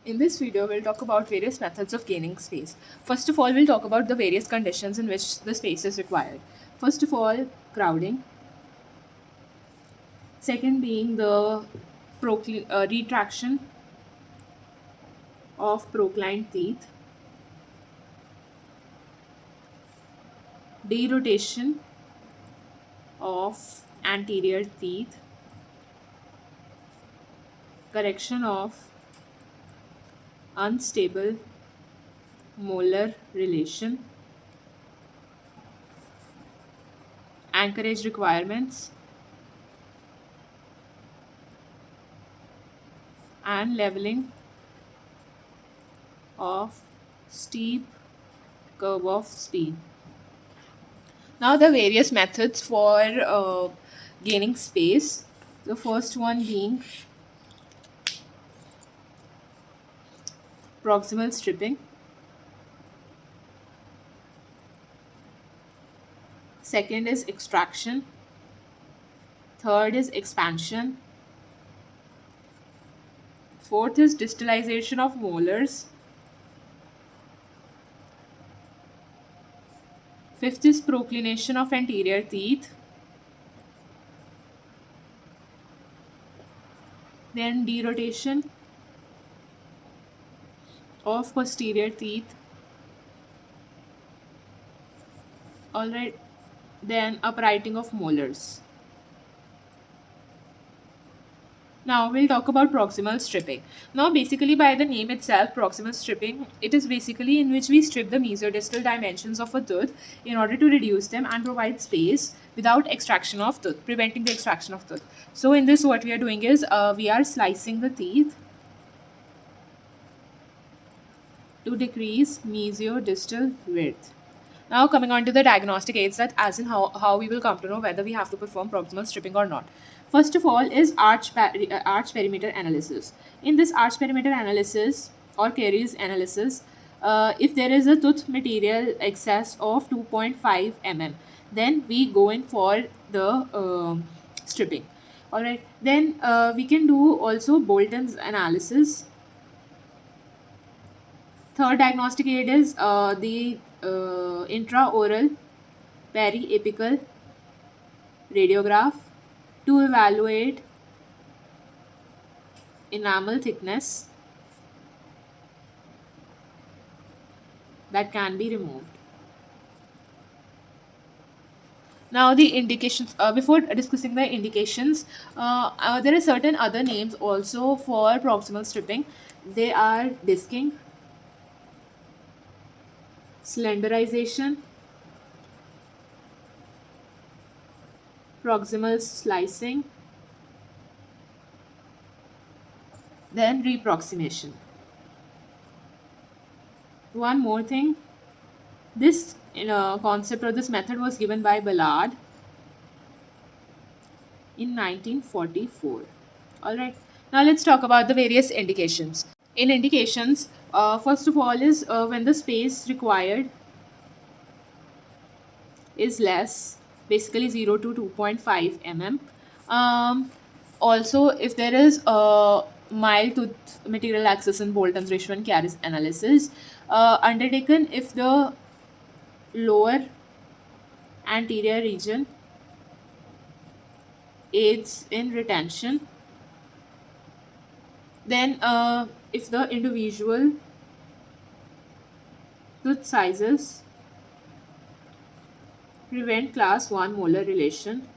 In this video, we'll talk about various methods of gaining space. First of all, we'll talk about the various conditions in which the space is required. First of all, crowding. Second being the retraction of proclined teeth. Derotation of anterior teeth. Correction of unstable molar relation. Anchorage requirements. And leveling of steep curve of spine. Now the various methods for gaining space. The first one being proximal stripping. Second is extraction. Third is expansion. Fourth is distalization of molars. Fifth is proclination of anterior teeth. Then derotation of posterior teeth. Alright, then uprighting of molars. Now we'll talk about proximal stripping. Now basically by the name itself, proximal stripping, it is basically in which we strip the mesodistal dimensions of a tooth in order to reduce them and provide space without extraction of tooth, preventing the extraction of tooth. So in this what we are doing is we are slicing the teeth to decrease mesodistal width. Now coming on to the diagnostic aids, that as in how we will come to know whether we have to perform proximal stripping or not. First of all is arch perimeter analysis. In this arch perimeter analysis or caries analysis, if there is a tooth material excess of 2.5 mm, then we go in for the stripping. Alright, then we can do also Bolton's analysis. Third diagnostic aid is the intraoral periapical radiograph to evaluate enamel thickness that can be removed. Now the indications, before discussing the indications, there are certain other names also for proximal stripping. They are disking, slenderization, proximal slicing, then reproximation. One more thing, this concept or this method was given by Ballard in 1944. Alright, now let's talk about the various indications. In indications, first of all is when the space required is less, basically 0 to 2.5 mm. Also, if there is a mild tooth material access in Bolton's ratio and caries analysis, undertaken if the lower anterior region aids in retention, then if the individual tooth sizes prevent class 1 molar relation,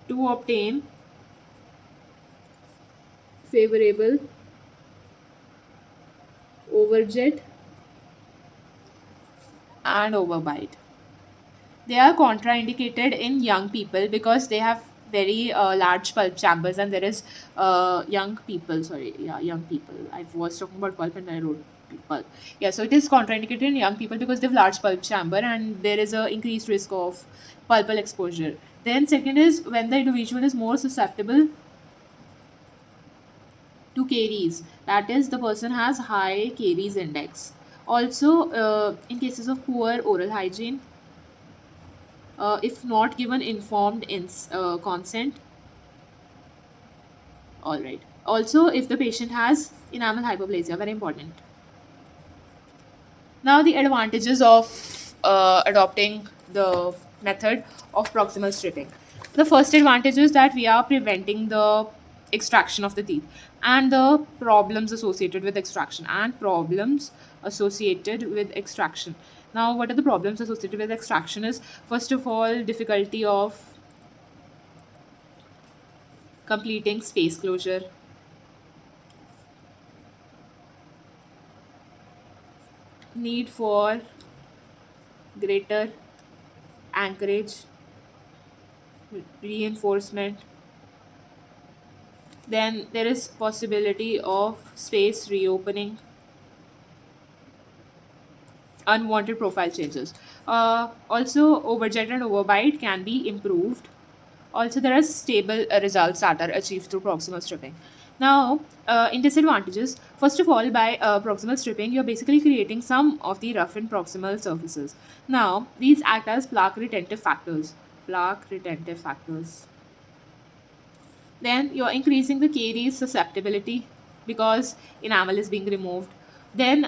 to obtain favorable overjet and overbite. They are contraindicated in young people because they have very large pulp chambers, and there is young people, I was talking about pulp and I wrote pulp. Yeah, so it is contraindicated in young people because they have large pulp chamber and there is a increased risk of pulpal exposure. Then second is when the individual is more susceptible to caries, that is the person has high caries index. Also in cases of poor oral hygiene, if not given informed consent, All right. Also, if the patient has enamel hyperplasia, very important. Now, the advantages of adopting the method of proximal stripping. The first advantage is that we are preventing the extraction of the teeth and the problems associated with extraction and problems associated with extraction. Now, what are the problems associated with extraction is, first of all, difficulty of completing space closure, need for greater anchorage, reinforcement. Then there is possibility of space reopening, unwanted profile changes. Also, overjet and overbite can be improved. Also, there are stable results that are achieved through proximal stripping. Now, in disadvantages, first of all, by proximal stripping, you're basically creating some of the roughened proximal surfaces. Now, these act as plaque retentive factors. Plaque retentive factors. Then you're increasing the caries susceptibility because enamel is being removed. Then,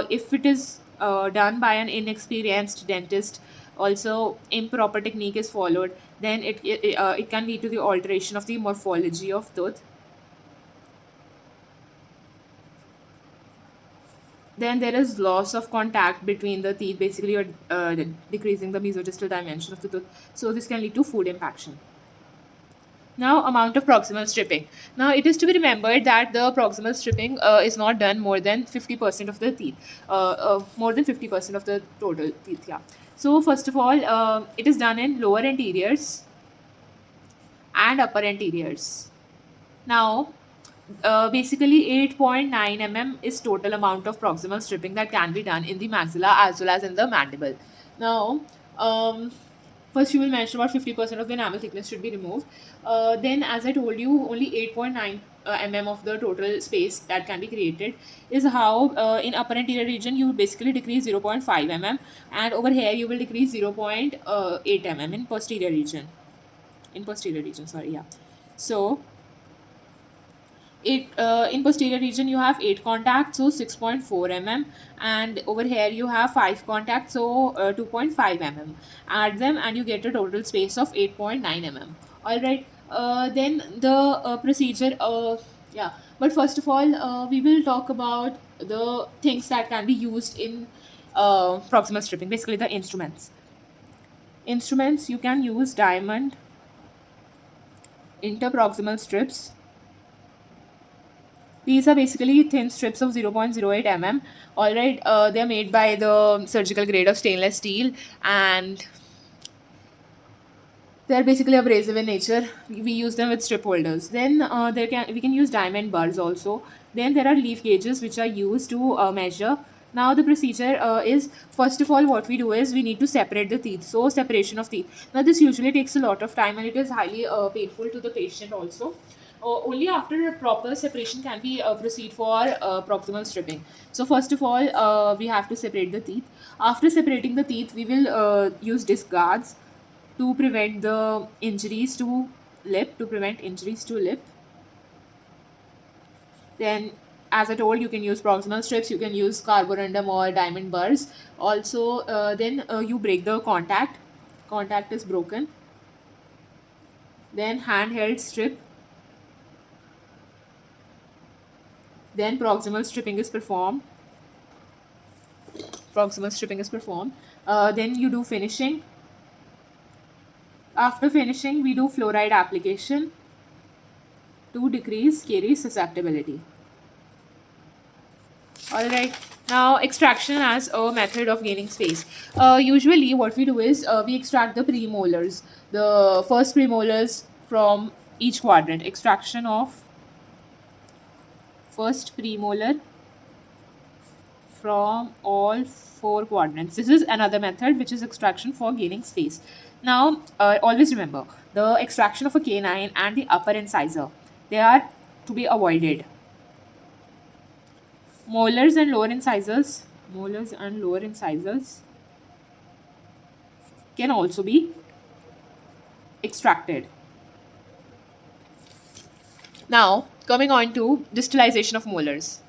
if it is done by an inexperienced dentist, also improper technique is followed, then it can lead to the alteration of the morphology of tooth. Then there is loss of contact between the teeth. Basically, you're decreasing the mesodistal dimension of the tooth. So this can lead to food impaction. Now, amount of proximal stripping. Now, it is to be remembered that the proximal stripping is not done more than 50% of the teeth, more than 50% of the total teeth. Yeah. So, first of all, it is done in lower anteriors and upper anteriors. Now, basically 8.9 mm is total amount of proximal stripping that can be done in the maxilla as well as in the mandible. Now, first you will mention about 50% of the enamel thickness should be removed. Then, as I told you, only 8.9 mm of the total space that can be created is how in upper anterior region you basically decrease 0.5 mm, and over here you will decrease 0.8 mm in posterior region. In posterior region, sorry, yeah. So, it in posterior region you have 8 contacts, so 6.4 mm, and over here you have 5 contacts, so 2.5 mm. Add them and you get a total space of 8.9 mm. All right. Then the procedure, yeah, but first of all, we will talk about the things that can be used in proximal stripping, basically the instruments. You can use diamond interproximal strips. These are basically thin strips of 0.08 mm. All right, they're made by the surgical grade of stainless steel, and they're basically abrasive in nature. We use them with strip holders. Then we can use diamond bars also. Then there are leaf gauges which are used to measure. Now the procedure is, first of all, what we do is we need to separate the teeth. So separation of teeth. Now this usually takes a lot of time and it is highly painful to the patient also. Only after a proper separation can we proceed for proximal stripping. So first of all, we have to separate the teeth. After separating the teeth, we will use disc guards to prevent the injuries to lip. Then, as I told, you can use proximal strips, you can use carborundum or diamond burrs. Also, then you break the contact is broken. Then handheld strip. Then proximal stripping is performed. Then you do finishing. After finishing, we do fluoride application to decrease caries susceptibility. Alright, now extraction as a method of gaining space. Usually, what we do is we extract the premolars, the first premolars from each quadrant. Extraction of first premolar from all 4 quadrants. This is another method which is extraction for gaining space. Now, always remember the extraction of a canine and the upper incisor, they are to be avoided. Molars and lower incisors can also be extracted. Now, Coming on to distalization of molars.